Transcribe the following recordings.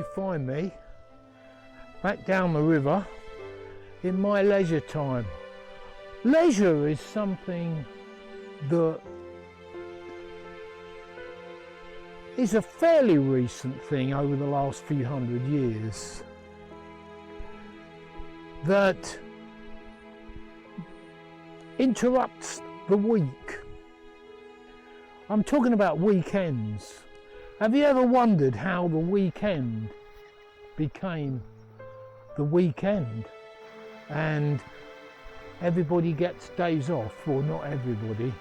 you find me back down the river in my leisure time. Leisure is something that is a fairly recent thing over the last few hundred years that interrupts the week. I'm talking about weekends. Have you ever wondered how the weekend became the weekend and everybody gets days off? Well, not everybody.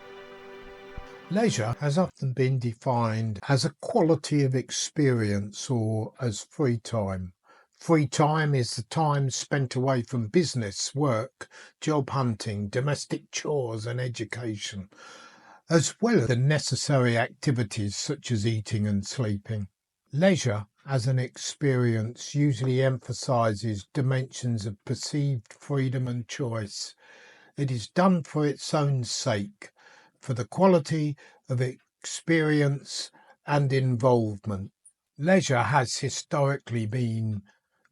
Leisure has often been defined as a quality of experience or as free time. Free time is the time spent away from business, work, job hunting, domestic chores and education, as well as the necessary activities such as eating and sleeping. Leisure as an experience usually emphasises dimensions of perceived freedom and choice. It is done for its own sake, for the quality of experience and involvement. Leisure has historically been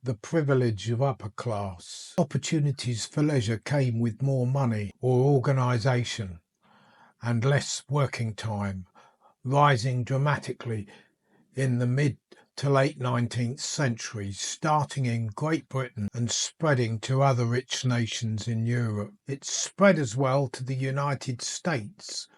the privilege of upper class. Opportunities for leisure came with more money or organisation and less working time, rising dramatically in the mid to late 19th century, starting in Great Britain and spreading to other rich nations in Europe. It spread as well to the United States.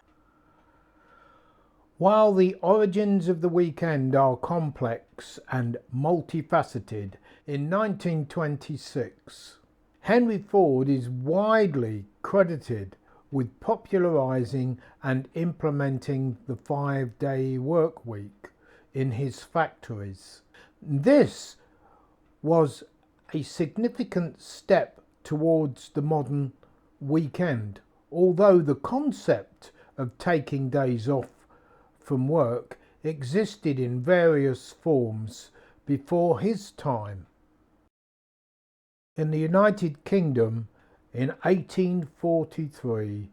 While the origins of the weekend are complex and multifaceted, in 1926, Henry Ford is widely credited with popularising and implementing the 5-day work week in his factories. This was a significant step towards the modern weekend, although the concept of taking days off from work existed in various forms before his time. In the United Kingdom, in 1843,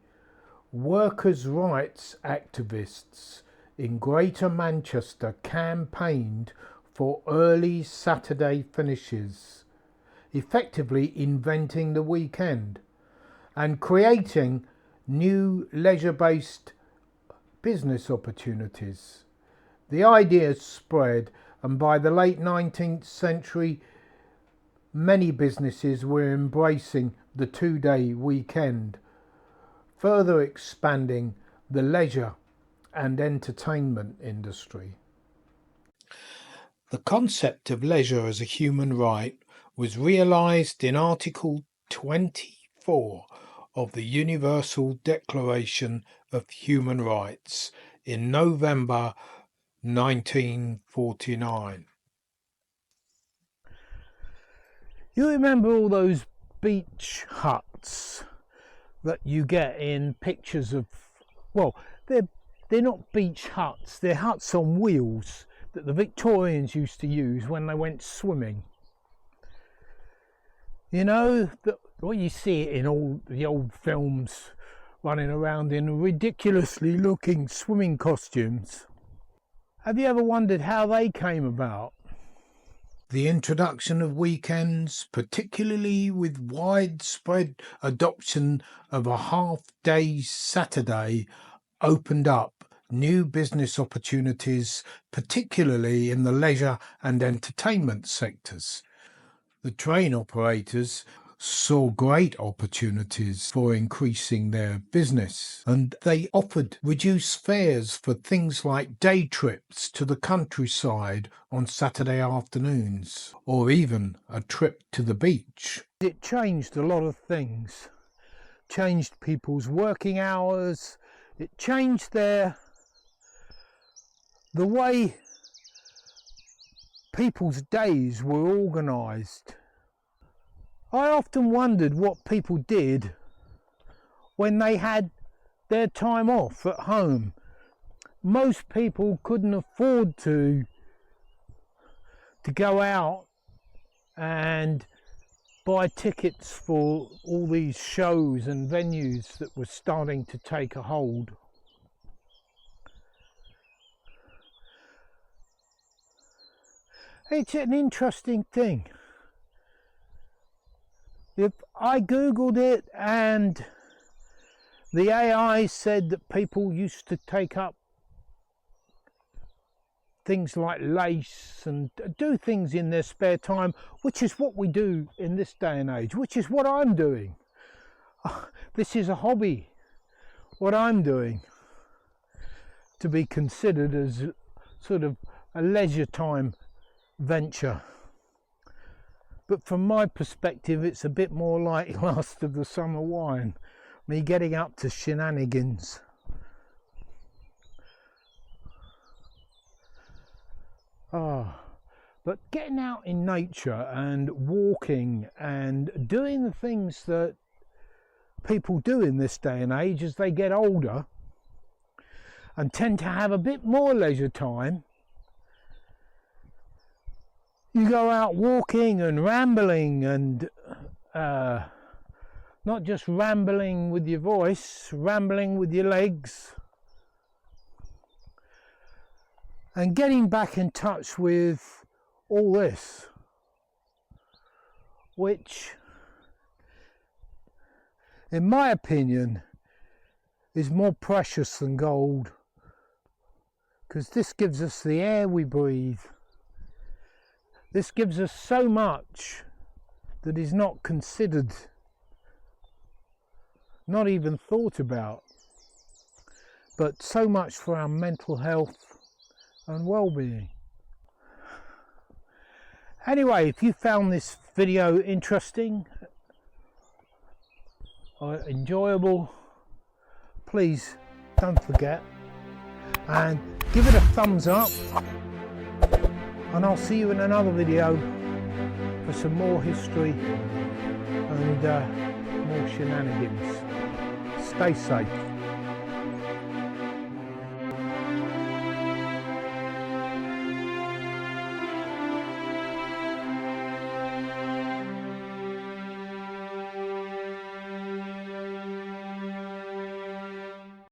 workers' rights activists in Greater Manchester campaigned for early Saturday finishes, effectively inventing the weekend and creating new leisure-based business opportunities. The idea spread, and by the late 19th century, many businesses were embracing the 2-day weekend, further expanding the leisure and entertainment industry. The concept of leisure as a human right was realised in Article 24 of the Universal Declaration of Human Rights in November 1949. You remember all those beach huts that you get in pictures of, well, they're not beach huts, they're huts on wheels that the Victorians used to use when they went swimming. You know, what you see it in all the old films, running around in ridiculously looking swimming costumes. Have you ever wondered how they came about? The introduction of weekends, particularly with widespread adoption of a half-day Saturday, opened up new business opportunities, particularly in the leisure and entertainment sectors. The train operators saw great opportunities for increasing their business, and they offered reduced fares for things like day trips to the countryside on Saturday afternoons, or even a trip to the beach. It changed a lot of things. Changed people's working hours. It changed the way people's days were organised. I often wondered what people did when they had their time off at home. Most people couldn't afford to go out and buy tickets for all these shows and venues that were starting to take a hold. It's an interesting thing. If I googled it and the AI said that people used to take up things like lace and do things in their spare time, which is what we do in this day and age, which is what I'm doing. This is a hobby, what I'm doing, to be considered as sort of a leisure time venture. But from my perspective, it's a bit more like Last of the Summer Wine, me getting up to shenanigans. But getting out in nature and walking and doing the things that people do in this day and age as they get older and tend to have a bit more leisure time. You go out walking and rambling, and not just rambling with your voice, rambling with your legs, and getting back in touch with all this, which in my opinion is more precious than gold, because this gives us the air we breathe. This gives us so much that is not considered, not even thought about, but so much for our mental health and well-being. Anyway, if you found this video interesting or enjoyable, please don't forget and give it a thumbs up, and I'll see you in another video for some more history and more shenanigans. Stay safe.